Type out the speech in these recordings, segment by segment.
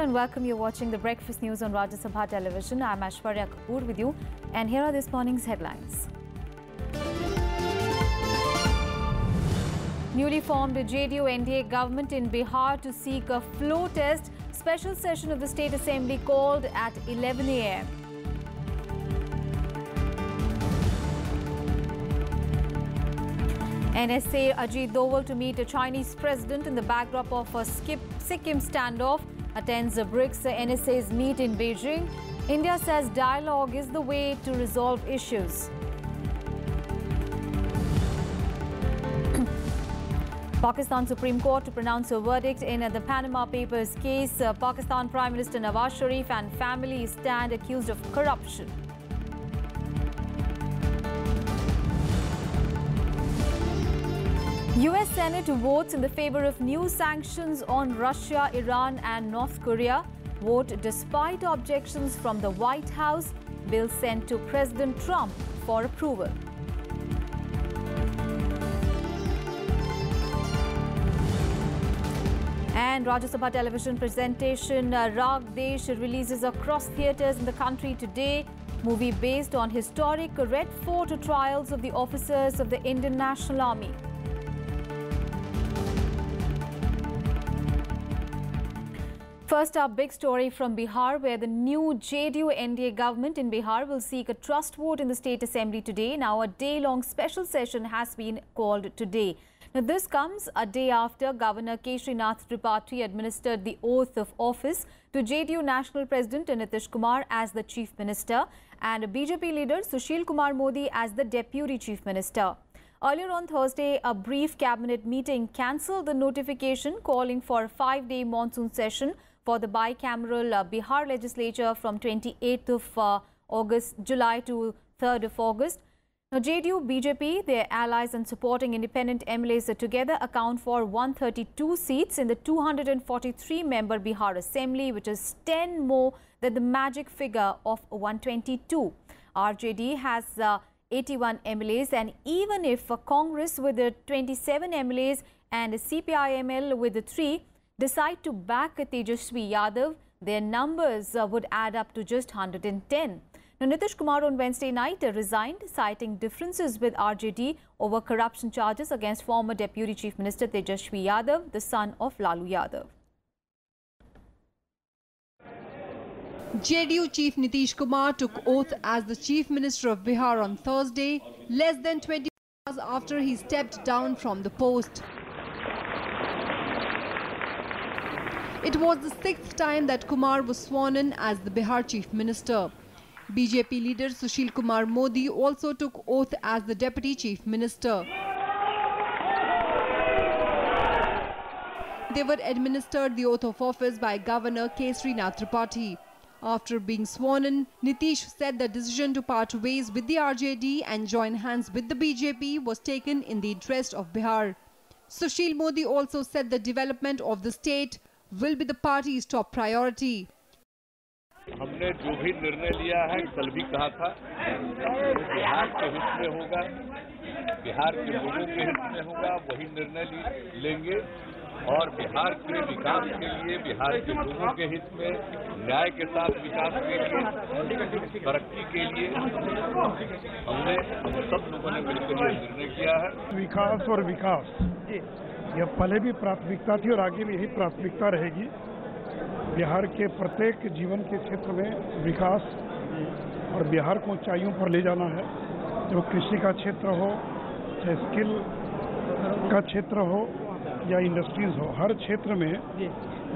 and welcome. You're watching the Breakfast News on Rajya Sabha Television. I'm Aishwarya Kapoor with you, and here are this morning's headlines. Newly formed JDU NDA government in Bihar to seek a flow test. Special session of the State Assembly called at 11 a.m. NSA Ajit Doval to meet a Chinese president in the backdrop of a Sikkim standoff. Attends the BRICS NSA's meet in Beijing. India says dialogue is the way to resolve issues. Pakistan Supreme Court to pronounce a verdict in the Panama Papers case. Pakistan Prime Minister Nawaz Sharif and family stand accused of corruption. US Senate votes in the favor of new sanctions on Russia, Iran and North Korea. Vote despite objections from the White House. Bill sent to President Trump for approval. And Rajya Sabha Television presentation Raag Desh releases across theatres in the country today. Movie based on historic Red Fort trials of the officers of the Indian National Army. First up, big story from Bihar, where the new JDU NDA government in Bihar will seek a trust vote in the State Assembly today. Now, a day-long special session has been called today. Now, this comes a day after Governor Keshri Nath Tripathi administered the oath of office to JDU National President Nitish Kumar as the Chief Minister and BJP leader Sushil Kumar Modi as the Deputy Chief Minister. Earlier on Thursday, a brief cabinet meeting cancelled the notification calling for a 5-day monsoon session for the bicameral Bihar legislature from 28th of July to 3rd of August. Now, JDU, BJP, their allies and supporting independent MLAs together account for 132 seats in the 243-member Bihar Assembly, which is 10 more than the magic figure of 122. RJD has 81 MLAs, and even if Congress with 27 MLAs and CPIML with 3 decide to back Tejaswi Yadav, their numbers would add up to just 110. Now, Nitish Kumar on Wednesday night resigned, citing differences with RJD over corruption charges against former Deputy Chief Minister Tejaswi Yadav, the son of Lalu Yadav. JDU Chief Nitish Kumar took oath as the Chief Minister of Bihar on Thursday, less than 20 hours after he stepped down from the post. It was the 6th time that Kumar was sworn in as the Bihar Chief Minister. BJP leader Sushil Kumar Modi also took oath as the Deputy Chief Minister. They were administered the oath of office by Governor Keshri Nath Tripathi. After being sworn in, Nitish said the decision to part ways with the RJD and join hands with the BJP was taken in the interest of Bihar. Sushil Modi also said the development of the state will be the party's top priority. हमने जो भी निर्णय लिया है, कल भी कहा था, बिहार के हित में होगा, बिहार के लोगों के हित में होगा, वही निर्णय लेंगे और बिहार के विकास के लिए, बिहार के लोगों के हित में, न्याय के साथ विकास के लिए, तरक्की के लिए हम सब लोगों ने मिलकर ये निर्णय किया है। विकास और विकास यह पहले भी प्राथमिकता थी और आगे भी यही प्राथमिकता रहेगी। बिहार के प्रत्येक जीवन के क्षेत्र में विकास और बिहार को ऊंचाइयों पर ले जाना है। जो कृषि का क्षेत्र हो, चाहे स्किल का क्षेत्र हो या इंडस्ट्रीज हो, हर क्षेत्र में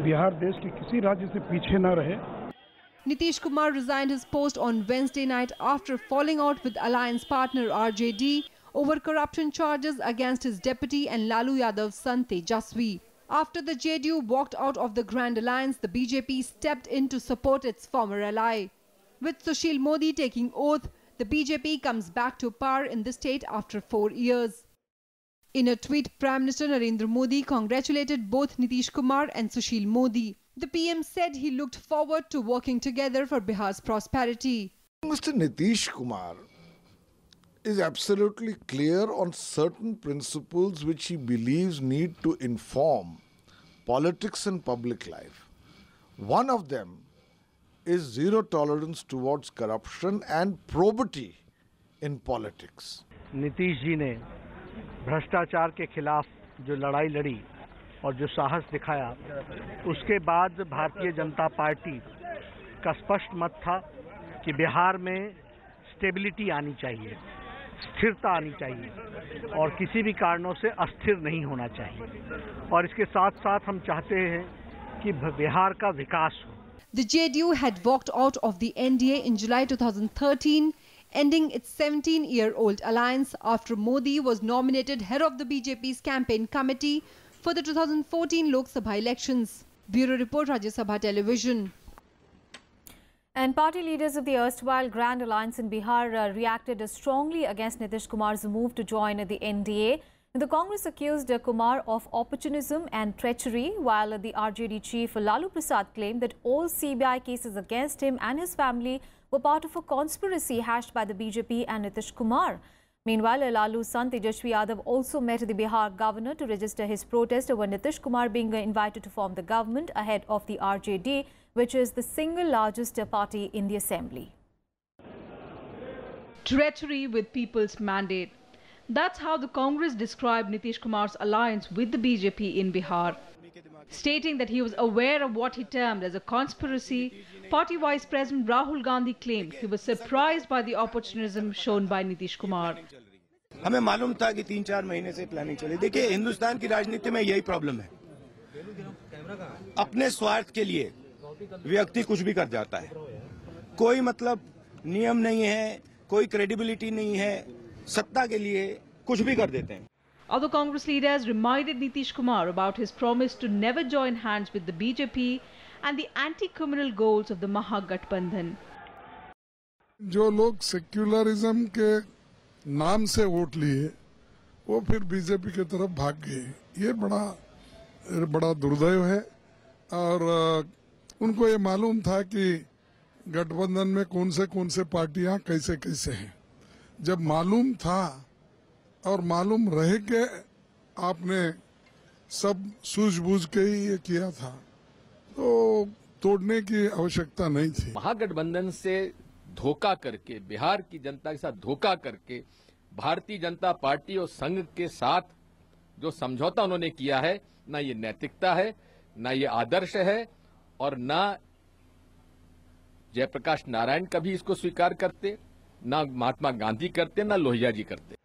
बिहार देश के किसी राज्य से पीछे न रहे। Nitish Kumar resigned his post on Wednesday night after falling out with alliance partner RJD over corruption charges against his deputy and Lalu Yadav's son Tejaswi. After the JDU walked out of the Grand Alliance, the BJP stepped in to support its former ally. With Sushil Modi taking oath, the BJP comes back to power in the state after 4 years. In a tweet, Prime Minister Narendra Modi congratulated both Nitish Kumar and Sushil Modi. The PM said he looked forward to working together for Bihar's prosperity. Mr. Nitish Kumar is absolutely clear on certain principles which he believes need to inform politics and public life. One of them is zero tolerance towards corruption and probity in politics. Nitish ji ने भ्रष्टाचार के खिलाफ जो लड़ाई लड़ी और जो साहस दिखाया, उसके बाद भारतीय जनता पार्टी का स्पष्ट मत था कि बिहार में स्टेबिलिटी आनी चाहिए, स्थिरता आनी चाहिए और किसी भी कारणों से अस्थिर नहीं होना चाहिए। और इसके साथ साथ हम चाहते हैं कि बिहार का विकास हो। The JDU had walked out of the NDA in July 2013, ending its 17-year-old alliance after Modi was nominated head of the BJP's campaign committee for the 2014 Lok Sabha elections. Bureau Report, Rajya Sabha Television. And party leaders of the erstwhile Grand Alliance in Bihar reacted strongly against Nitish Kumar's move to join the NDA. The Congress accused Kumar of opportunism and treachery, while the RJD chief Lalu Prasad claimed that all CBI cases against him and his family were part of a conspiracy hatched by the BJP and Nitish Kumar. Meanwhile, Lalu's son Tejasvi Yadav also met the Bihar governor to register his protest over Nitish Kumar being invited to form the government ahead of the RJD, which is the single largest party in the assembly. Treachery with people's mandate. That's how the Congress described Nitish Kumar's alliance with the BJP in Bihar. Stating that he was aware of what he termed as a conspiracy, Party Vice President Rahul Gandhi claimed he was surprised by the opportunism shown by Nitish Kumar. हमें मालूम था कि 3-4 महीने से planning चली। देखिए, हिंदुस्तान की राजनीति में यही प्रॉब्लम है, अपने स्वार्थ के लिए व्यक्ति कुछ भी कर जाता है। कोई मतलब नियम नहीं है, कोई क्रेडिबिलिटी नहीं है, सत्ता के लिए कुछ भी कर देते हैं। Other Congress leaders reminded Nitish Kumar about his promise to never join hands with the BJP and the anti-communal goals of the Mahagathbandhan. जो लोग सेक्युलरिज्म के नाम से वोट लिए, वो फिर बीजेपी की तरफ भाग गए। ये बड़ा दुर्दैव है और उनको ये मालूम था कि गठबंधन में कौन से पार्टियां कैसे हैं। जब मालूम था और मालूम रह के आपने सब सूझबूझ के ही ये किया था, तो तोड़ने की आवश्यकता नहीं थी। महागठबंधन से धोखा करके, बिहार की जनता के साथ धोखा करके, भारतीय जनता पार्टी और संघ के साथ जो समझौता उन्होंने किया है, ना ये नैतिकता है, ना ये आदर्श है और ना जयप्रकाश नारायण कभी इसको स्वीकार करते, ना महात्मा गांधी करते, ना लोहिया जी करते।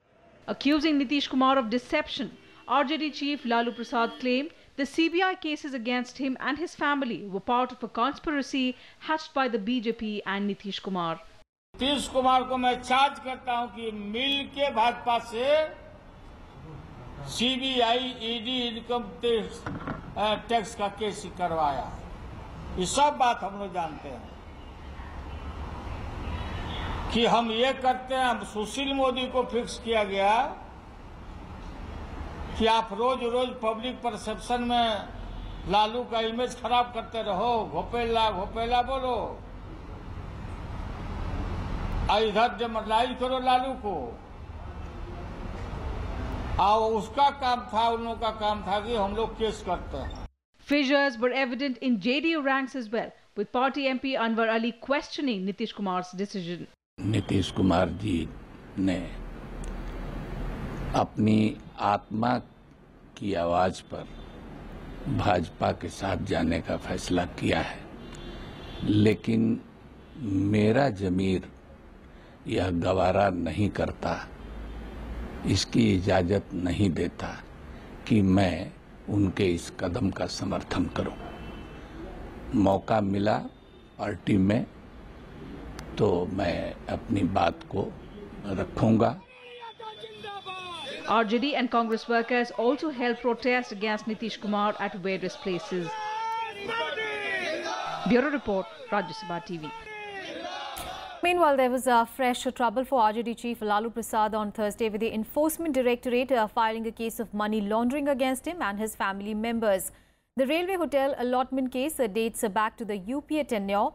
Accusing Nitish Kumar of deception, RJD chief Lalu Prasad claimed the CBI cases against him and his family were part of a conspiracy hatched by the BJP and Nitish Kumar. Nitish Kumar को मैं चार्ज करता हूं कि मिल के भाजपा से CBI, ED, income tax का case करवाया। ये सब बात हम लोग जानते हैं कि हम ये करते हैं। हम सुशील मोदी को फिक्स किया गया कि आप रोज पब्लिक परसेप्शन में लालू का इमेज खराब करते रहो, घोपेला बोलो, इधर डेमोरलाइज करो लालू को। और उसका काम था, उन लोगों का काम था कि हम लोग केस करते हैं। Fissures were evident in JDU ranks as well, with party MP Anwar Ali questioning Nitish Kumar's decision. Nitish Kumar ji ने अपनी आत्मा की आवाज पर भाजपा के साथ जाने का फैसला किया है, लेकिन मेरा जमीर यह गवारा नहीं करता, इसकी इजाजत नहीं देता कि मैं उनके इस कदम का समर्थन करूं। मौका मिला पार्टी में तो मैं अपनी बात को रखूंगा। RJD and Congress workers also held protests against Nitish Kumar at various places. Bureau Report, Rajya Sabha TV. Meanwhile, there was fresh trouble for RJD chief Lalu Prasad on Thursday, with the Enforcement Directorate filing a case of money laundering against him and his family members. The Railway Hotel allotment case dates back to the UPA tenure.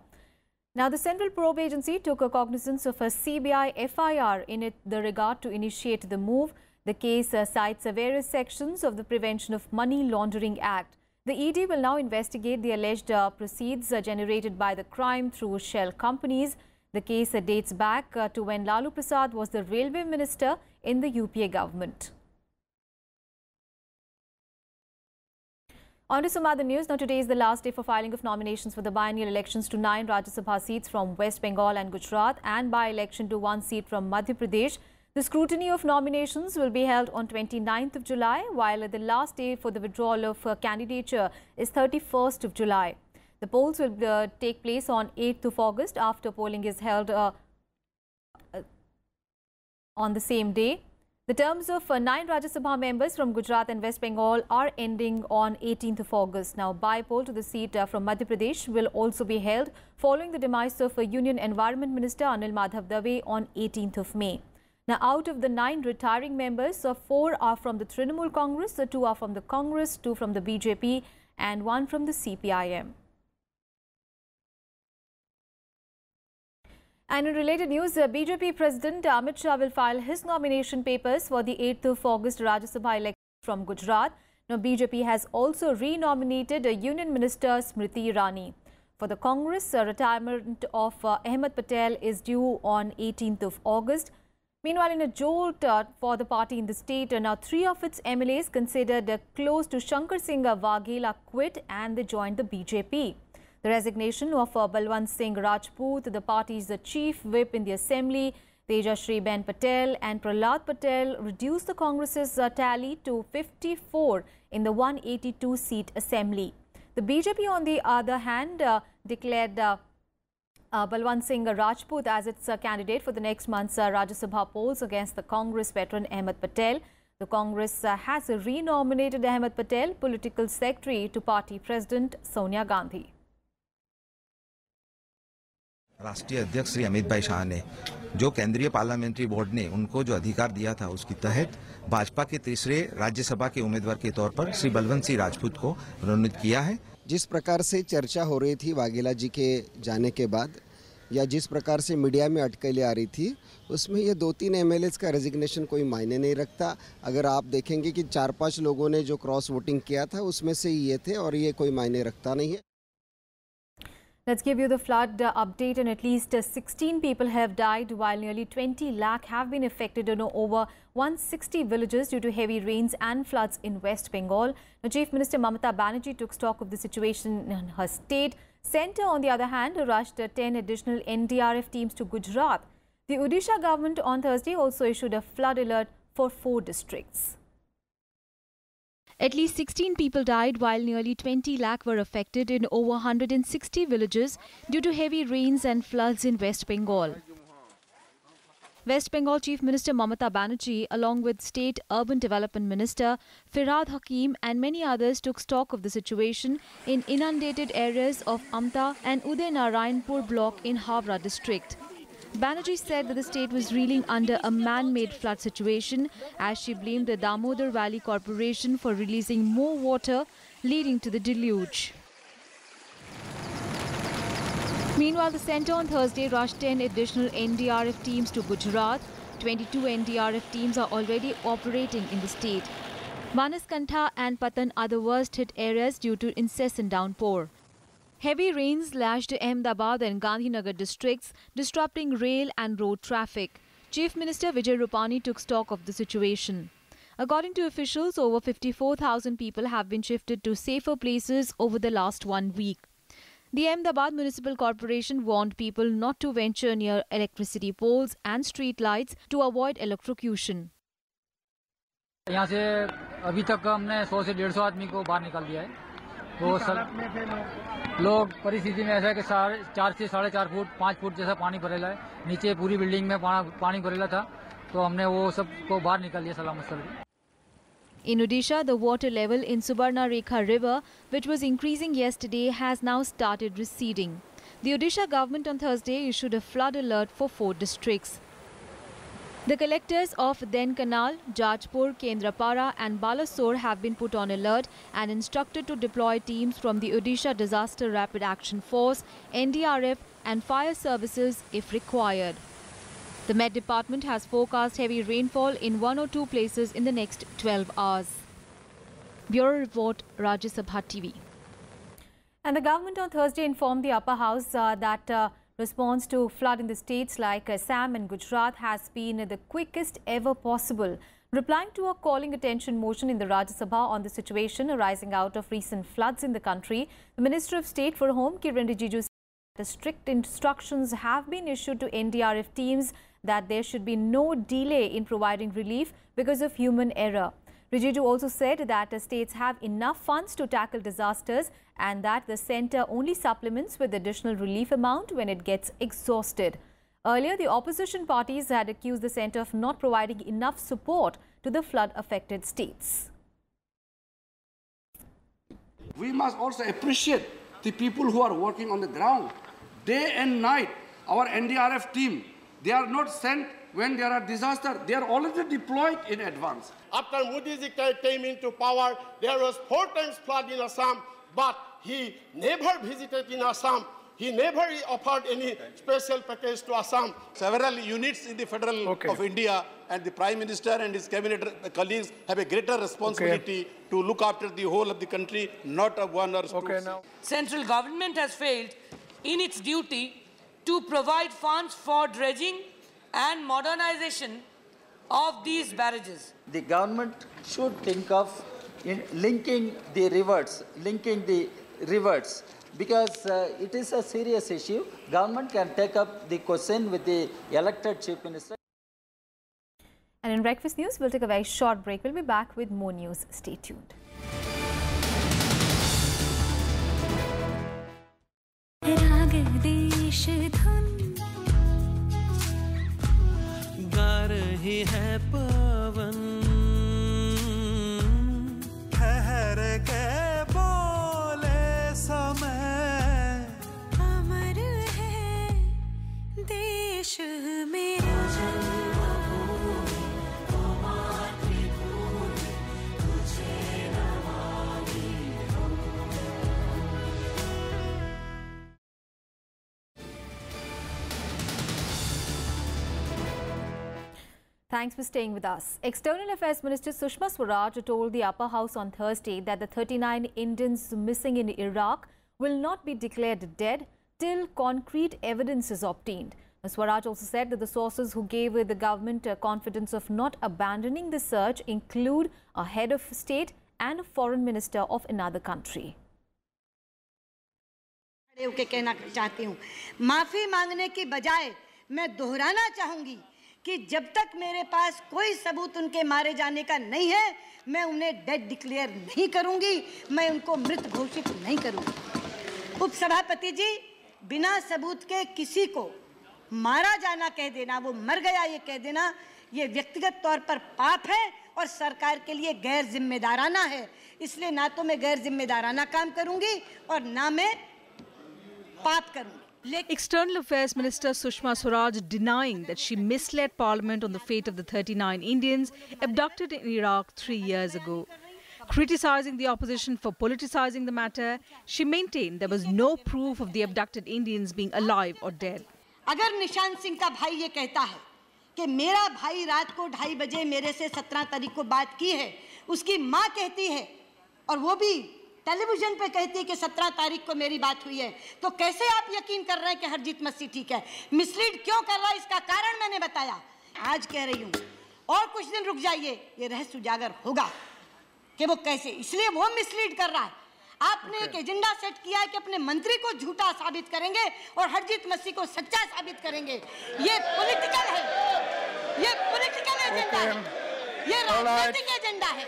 Now, the Central Probe Agency took cognizance of a CBI FIR in the regard to initiate the move. The case cites various sections of the Prevention of Money Laundering Act. The ED will now investigate the alleged proceeds generated by the crime through shell companies. The case dates back to when Lalu Prasad was the railway minister in the UPA government. On to some other news. Now, today is the last day for filing of nominations for the biennial elections to 9 Rajya Sabha seats from West Bengal and Gujarat and by-election to 1 seat from Madhya Pradesh. The scrutiny of nominations will be held on 29th of July, while the last day for the withdrawal of candidature is 31st of July. The polls will take place on 8th of August after polling is held on the same day. The terms of 9 Rajya Sabha members from Gujarat and West Bengal are ending on 18th of August. Now, by-poll to the seat from Madhya Pradesh will also be held following the demise of Union Environment Minister Anil Madhav Dave on 18th of May. Now, out of the 9 retiring members, 4 are from the Trinamool Congress, 2 are from the Congress, 2 from the BJP and 1 from the CPIM. And in related news, BJP President Amit Shah will file his nomination papers for the 8th of August Rajya Sabha election from Gujarat. Now, BJP has also re-nominated Union Minister Smriti Irani. For the Congress, retirement of Ahmed Patel is due on 18th of August. Meanwhile, in a jolt for the party in the state, now 3 of its MLAs considered close to Shankar Singh Waghela quit and they joined the BJP. The resignation of Balwant Singh Rajput, the party's chief whip in the assembly, Tejashree Patel and Prahlad Patel reduced the Congress's tally to 54 in the 182-seat assembly. The BJP, on the other hand, declared Balwant Singh Rajput as its candidate for the next month's Rajya Sabha polls against the Congress veteran Ahmed Patel. The Congress has re-nominated Ahmed Patel, political secretary to party president Sonia Gandhi. राष्ट्रीय अध्यक्ष श्री अमित भाई शाह ने जो केंद्रीय parliamentary board ने उनको जो अधिकार दिया था उसके तहत भाजपा के तीसरे राज्यसभा के उम्मीदवार के तौर पर श्री बलवंत सिंह राजपूत को मनोनीत किया है। जिस प्रकार से चर्चा हो रही थी वाघेला जी के जाने के बाद या जिस प्रकार से मीडिया में अटकलें आ रही थी उसमें ये 2-3 एमएलएस का रेजिग्नेशन कोई मायने नहीं रखता। अगर आप देखेंगे कि 4-5 लोगों ने जो क्रॉस वोटिंग किया था उसमें से ये थे और ये कोई मायने रखता नहीं है। Let's give you the flood update, and at least 16 people have died while nearly 20 lakh have been affected in over 160 villages due to heavy rains and floods in West Bengal. Now, Chief Minister Mamata Banerjee took stock of the situation in her state. Centre, on the other hand, rushed 10 additional NDRF teams to Gujarat. The Odisha government on Thursday also issued a flood alert for 4 districts. At least 16 people died while nearly 20 lakh were affected in over 160 villages due to heavy rains and floods in West Bengal. West Bengal Chief Minister Mamata Banerjee, along with State Urban Development Minister Firhad Hakim and many others, took stock of the situation in inundated areas of Amta and Uday Narayanpur block in Havra district. Banerjee said that the state was reeling under a man-made flood situation as she blamed the Damodar Valley Corporation for releasing more water, leading to the deluge. Meanwhile, the centre on Thursday rushed 10 additional NDRF teams to Gujarat. 22 NDRF teams are already operating in the state. Banaskantha and Patan are the worst-hit areas due to incessant downpour. Heavy rains lashed Ahmedabad and Gandhinagar districts, disrupting rail and road traffic. Chief Minister Vijay Rupani took stock of the situation. According to officials, over 54,000 people have been shifted to safer places over the last 1 week. The Ahmedabad Municipal Corporation warned people not to venture near electricity poles and street lights to avoid electrocution. यहाँ से अभी तक हमने 100 से 150 आदमी को बाहर निकाल दिया है। वो सब लोग परिस्थिति में ऐसा है कि 4 से 4.5 फुट 5 फुट जैसा पानी भरेला है। नीचे पूरी बिल्डिंग में पानी भरेला था, तो हमने वो सब को बाहर निकाल दिया सलामत से। In Odisha, the water level in Subarnarekha river, which was increasing yesterday, has now started receding. The Odisha government on Thursday issued a flood alert for 4 districts. The collectors of Denkanal, Jajpur, Kendrapara and Balasore have been put on alert and instructed to deploy teams from the Odisha Disaster Rapid Action Force, NDRF and fire services if required. The Met Department has forecast heavy rainfall in 1 or 2 places in the next 12 hours. Bureau Report, Rajya Sabha TV. And the government on Thursday informed the upper house that response to flood in the states like Assam and Gujarat has been the quickest ever possible. Replying to a calling attention motion in the Rajya Sabha on the situation arising out of recent floods in the country, the Minister of State for Home, Kiren Rijiju, said that strict instructions have been issued to NDRF teams that there should be no delay in providing relief because of human error. Rijiju also said that the states have enough funds to tackle disasters and that the centre only supplements with additional relief amount when it gets exhausted. Earlier, the opposition parties had accused the centre of not providing enough support to the flood-affected states. We must also appreciate the people who are working on the ground. Day and night, our NDRF team, they are not sent when there are disasters. They are already deployed in advance. After Modi ji came into power, there was 4 times flood in Assam, but he never visited in Assam. He never offered any special package to Assam. Several units in the Federal of India and the Prime Minister and his cabinet colleagues have a greater responsibility to look after the whole of the country, not of one or two. Central government has failed in its duty to provide funds for dredging and modernization of these barrages. The government should think of linking the rivers, because it is a serious issue. Government can take up the question with the elected Chief Minister. And in Breakfast News, we'll take a very short break. We'll be back with more news. Stay tuned. गा रही है पवन ठहर के बोले समय अमर है देश मेरा Thanks for staying with us. External Affairs Minister Sushma Swaraj told the upper house on Thursday that the 39 Indians missing in Iraq will not be declared dead till concrete evidence is obtained. Swaraj also said that the sources who gave the government confidence of not abandoning the search include a head of state and a foreign minister of another country. कहना चाहती हूँ, माफी मांगने की बजाय मैं दोहराना चाहूंगी कि जब तक मेरे पास कोई सबूत उनके मारे जाने का नहीं है, मैं उन्हें डेड डिक्लेयर नहीं करूंगी, मैं उनको मृत घोषित नहीं करूंगी। उपसभापति जी, बिना सबूत के किसी को मारा जाना कह देना, वो मर गया ये कह देना, ये व्यक्तिगत तौर पर पाप है और सरकार के लिए गैर जिम्मेदाराना है। इसलिए ना तो मैं गैर जिम्मेदाराना काम करूंगी और ना मैं पाप करूंगी। External Affairs Minister Sushma Swaraj denying that she misled Parliament on the fate of the 39 Indians abducted in Iraq 3 years ago. Criticizing the opposition for politicizing the matter, she maintained there was no proof of the abducted Indians being alive or dead. अगर निशान सिंह का भाई ये कहता है कि मेरा भाई रात को 2:30 बजे मेरे से 17 तारीख को बात की है, उसकी माँ कहती है और वो भी टेलीविजन पे कहती है कि 17 तारीख को मेरी बात हुई है, तो कैसे आप यकीन कर रहे हैं कि हरजीत मस्सी ठीक है? मिसलीड क्यों कर रहा है, इसका कारण मैंने बताया। आज कह रही हूँ और कुछ दिन रुक जाइए, ये रहस्य उजागर होगा कि वो कैसे, इसलिए वो मिसलीड कर रहा है। आपने एक एजेंडा सेट किया है कि अपने मंत्री को झूठा साबित करेंगे और हरजीत मस्सी को सच्चा साबित करेंगे। ये पॉलिटिकल है, ये पॉलिटिकल एजेंडा है, ये राजनीतिक एजेंडा है।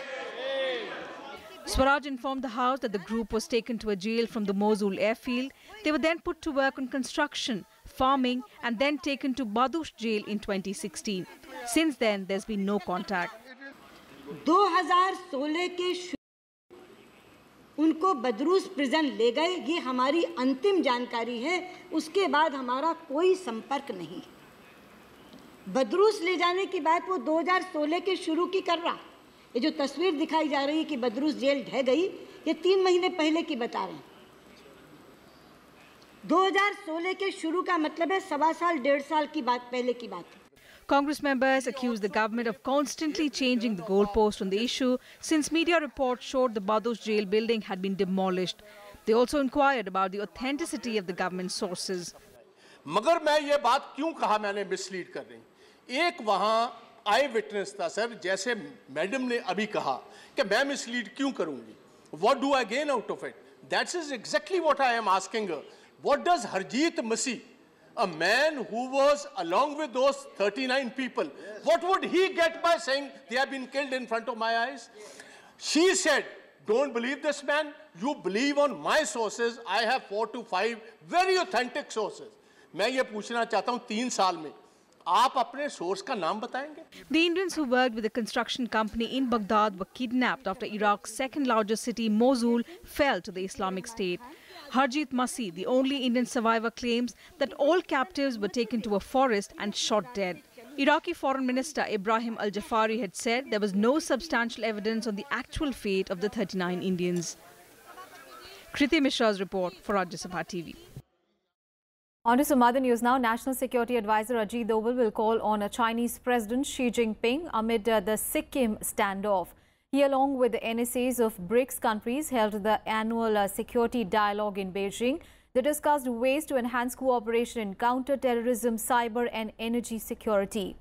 Swaraj informed the House that the group was taken to a jail from the Mosul airfield. They were then put to work on construction, farming and then taken to Badush jail in 2016. Since then, there's been no contact. 2016 के उनको बदरूस prison ले गए, ये हमारी अंतिम जानकारी है। उसके बाद हमारा कोई संपर्क नहीं। बदरूस ले जाने की बात वो 2016 के शुरू की कर रहा। ये जो तस्वीर दिखाई जा रही है कि बदरूस जेल ढह गई, ये 3 महीने पहले की बता रहे हैं। 2016 के शुरू का मतलब है 1.25 साल 1.5 साल की बात, पहले की बात है। Congress members accused the government of constantly changing the goalpost on the issue since media reports showed the Badosh jail building had been demolished. They also inquired about the authenticity of the government sources. मगर मैं ये बात क्यों कहा मैंने mislead कर रही, एक वहाँ आई विटनेस था सर, जैसे मैडम ने अभी कहा कि मैं मिसलीड क्यों करूंगी, what do I gain out of it? That is exactly what I am asking her. What does Harjeet Masih, a man who was along with those 39 people, what would he get by saying they have been killed in front of my eyes? She said, don't believe this man, you believe on my sources. I have 4 to 5 very authentic sources. मैं ये पूछना चाहता हूँ 3 साल में आप अपने source का नाम बताएंगे? The Indians who worked with the construction company in Baghdad were kidnapped after Iraq's second largest city, Mosul, fell to the Islamic State. Harjeet Masih, the only Indian survivor, claims that all captives were taken to a forest and shot dead. Iraqi Foreign Minister Ibrahim Al-Jafari had said there was no substantial evidence on the actual fate of the 39 Indians. Kriti Mishra's report for Rajya Sabha TV. On to some other news now. National Security Advisor Ajit Doval will call on Chinese President Xi Jinping amid the Sikkim standoff. He, along with the NSAs of BRICS countries, held the annual security dialogue in Beijing. They discussed ways to enhance cooperation in counter-terrorism, cyber and energy security.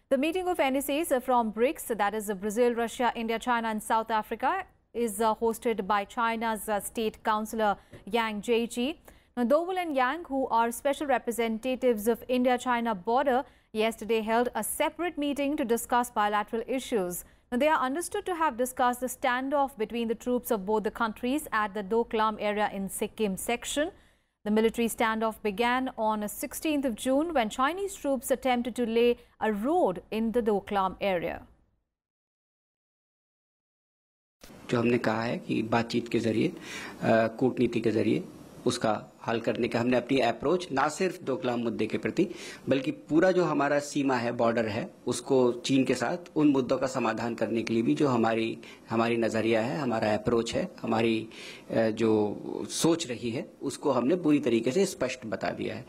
The meeting of NSAs from BRICS, that is Brazil, Russia, India, China and South Africa, is hosted by China's State Councillor Yang Jiechi. Now, Doval and Yang, who are special representatives of India-China border, yesterday held a separate meeting to discuss bilateral issues. Now, they are understood to have discussed the standoff between the troops of both the countries at the Doklam area in Sikkim section. The military standoff began on 16th of June when Chinese troops attempted to lay a road in the Doklam area. जो हमने कहा है कि बातचीत के जरिए, कूटनीति के जरिए उसका हल करने का हमने अपनी अप्रोच ना सिर्फ डोकलाम मुद्दे के प्रति बल्कि पूरा जो हमारा सीमा है, बॉर्डर है, उसको चीन के साथ उन मुद्दों का समाधान करने के लिए भी जो हमारी नजरिया है, हमारा अप्रोच है, हमारी जो सोच रही है, उसको हमने पूरी तरीके से स्पष्ट बता दिया है.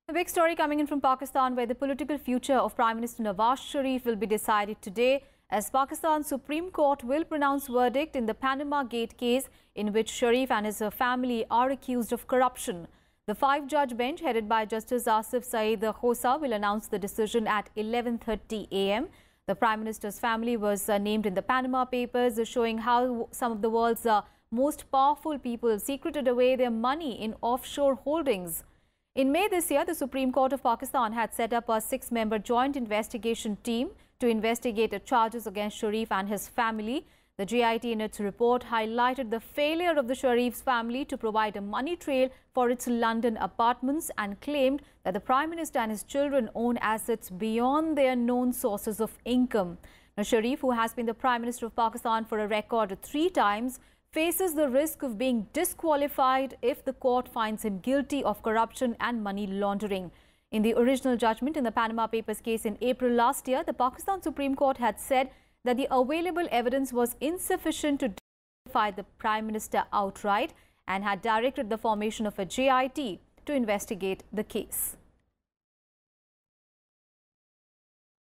A big story coming in from Pakistan, where the political future of Prime Minister Nawaz Sharif will be decided today, as Pakistan's Supreme Court will pronounce verdict in the Panama Gate case in which Sharif and his family are accused of corruption. The 5-judge bench headed by Justice Asif Saeed Khosa will announce the decision at 11:30 a.m. The Prime Minister's family was named in the Panama Papers, showing how some of the world's most powerful people secreted away their money in offshore holdings. In May this year, the Supreme Court of Pakistan had set up a 6-member joint investigation team to investigate charges against Sharif and his family. The JIT in its report highlighted the failure of the Sharif's family to provide a money trail for its London apartments and claimed that the Prime Minister and his children own assets beyond their known sources of income. Now, Sharif, who has been the Prime Minister of Pakistan for a record 3 times, faces the risk of being disqualified if the court finds him guilty of corruption and money laundering. In the original judgment in the Panama Papers case in April last year, the Pakistan Supreme Court had said that the available evidence was insufficient to disqualify the Prime Minister outright and had directed the formation of a JIT to investigate the case.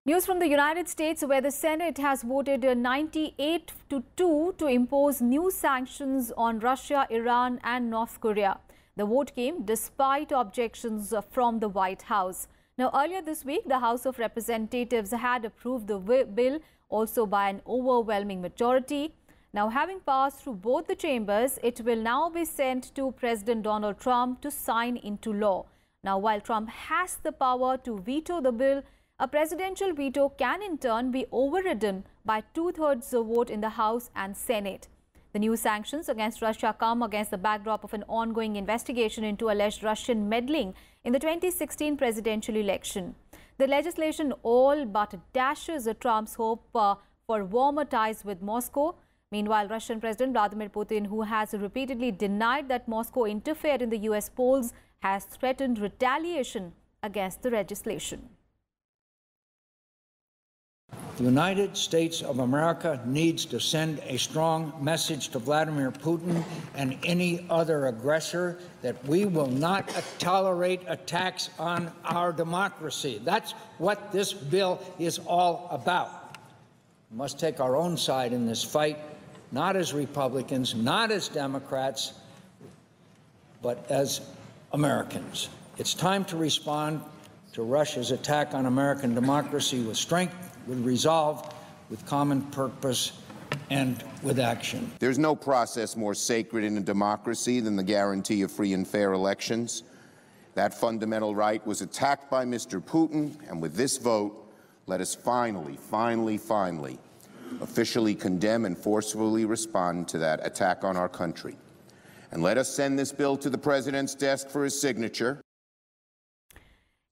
News from the United States, where the Senate has voted 98-2 to impose new sanctions on Russia, Iran and North Korea. The vote came despite objections from the White House. Now, earlier this week, the House of Representatives had approved the bill also by an overwhelming majority. Now, having passed through both the chambers, it will now be sent to President Donald Trump to sign into law. Now, while Trump has the power to veto the bill, a presidential veto can in turn be overridden by 2/3 vote in the House and Senate. The new sanctions against Russia come against the backdrop of an ongoing investigation into alleged Russian meddling in the 2016 presidential election. The legislation all but dashes Trump's hope for warmer ties with Moscow. Meanwhile, Russian President Vladimir Putin, who has repeatedly denied that Moscow interfered in the US polls, has threatened retaliation against the legislation. The United States of America needs to send a strong message to Vladimir Putin and any other aggressor that we will not tolerate attacks on our democracy. That's what this bill is all about. We must take our own side in this fight, not as Republicans, not as Democrats, but as Americans. It's time to respond to Russia's attack on American democracy with strength, with resolve, with common purpose, and with action. There's no process more sacred in a democracy than the guarantee of free and fair elections. That fundamental right was attacked by Mr. Putin, and with this vote, let us finally officially condemn and forcefully respond to that attack on our country. And let us send this bill to the President's desk for his signature.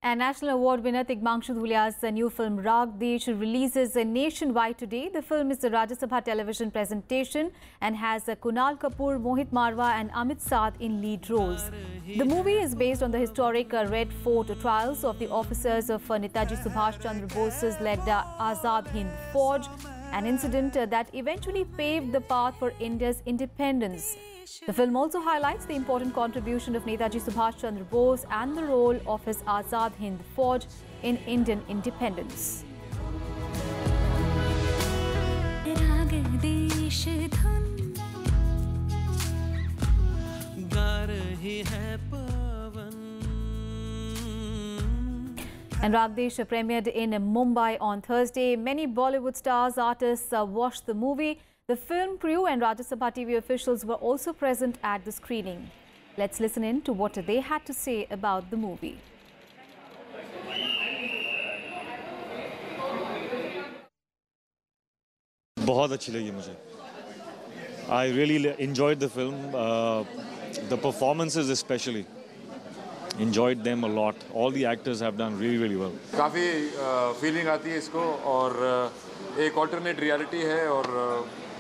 And National Award winner Tigmanshu Dhulia's new film Raag Desh releases nationwide today. The film is a Rajya Sabha television presentation and has Kunal Kapoor, Mohit Marwa and Amit Saad in lead roles. The movie is based on the historic Red Fort trials of the officers of Netaji Subhash Chandra Bose's led Azad Hind Fauj, an incident that eventually paved the path for India's independence. The film also highlights the important contribution of Netaji Subhash Chandra Bose and the role of his Azad Hind Fauj in Indian independence. And Raag Desh premiered in Mumbai on Thursday. Many Bollywood stars, artists watched the movie. The film crew and Rajya Sabha TV officials were also present at the screening. Let's listen in to what they had to say about the movie. बहुत अच्छी लगी मुझे. I really enjoyed the film. The performances especially. Enjoyed them a lot. All the actors have done really well. काफ़ी feeling आती है इसको और एक ऑल्टरनेट रियलिटी है और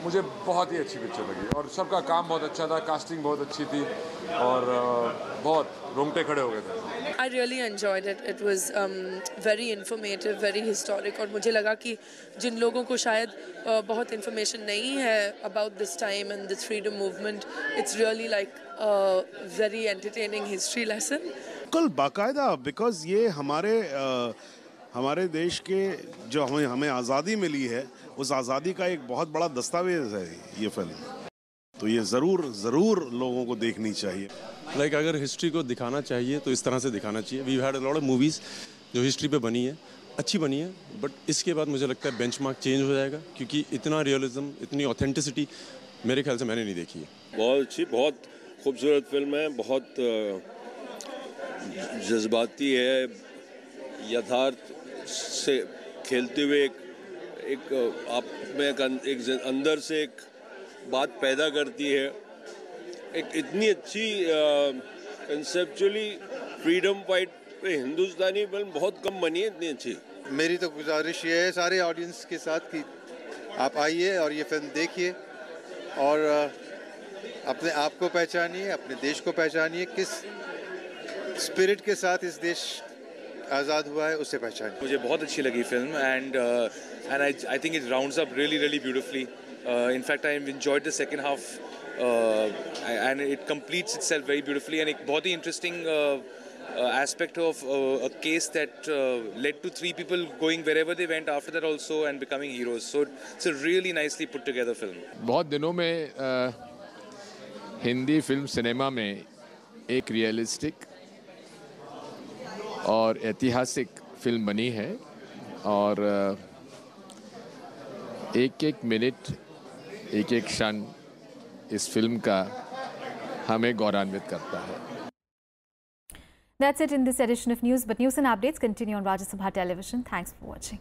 मुझे बहुत ही अच्छी पिक्चर लगी और सबका काम बहुत अच्छा था, कास्टिंग बहुत अच्छी थी और बहुत रोंगटे खड़े हो गए थे. I really enjoyed it. It was very informative, very historic और मुझे लगा कि जिन लोगों को शायद बहुत information नहीं है about this time and this freedom movement, it's really like a very entertaining history lesson. कल बाकायदा because ये हमारे देश के जो हमें आज़ादी मिली है उस आज़ादी का एक बहुत बड़ा दस्तावेज है ये फिल्म. तो ये ज़रूर लोगों को देखनी चाहिए. अगर हिस्ट्री को दिखाना चाहिए तो इस तरह से दिखाना चाहिए. We had a lot of movies जो हिस्ट्री पे बनी है, अच्छी बनी है, बट इसके बाद मुझे लगता है बेंचमार्क चेंज हो जाएगा क्योंकि इतना रियलिज्म, इतनी ऑथेंटिसिटी मेरे ख्याल से मैंने नहीं देखी है. बहुत अच्छी, बहुत खूबसूरत फिल्म है, बहुत जज्बाती है, यथार्थ से खेलते हुए एक आप में एक अंदर से एक बात पैदा करती है. एक इतनी अच्छी कंसेप्चुअली फ्रीडम फाइट पे हिंदुस्तानी फिल्म बहुत कम बनी है इतनी अच्छी. मेरी तो गुजारिश ये है सारे ऑडियंस के साथ कि आप आइए और ये फिल्म देखिए और अपने आप को पहचानिए, अपने देश को पहचानिए, किस स्पिरिट के साथ इस देश आज़ाद हुआ है उसे पहचानिए. मुझे बहुत अच्छी लगी film and I think it rounds up really beautifully. In fact, I enjoyed the second half and it completes itself very beautifully and एक बहुत ही interesting aspect of a case that led to 3 people going wherever they went after that also and becoming heroes. So it's a really nicely put together film. बहुत दिनों में Hindi film cinema में एक realistic और ऐतिहासिक film बनी है और एक मिनट, एक क्षण इस फिल्म का हमें गौरवान्वित करता है. That's it in this edition of News, but news and updates continue on Rajya Sabha Television. Thanks for watching.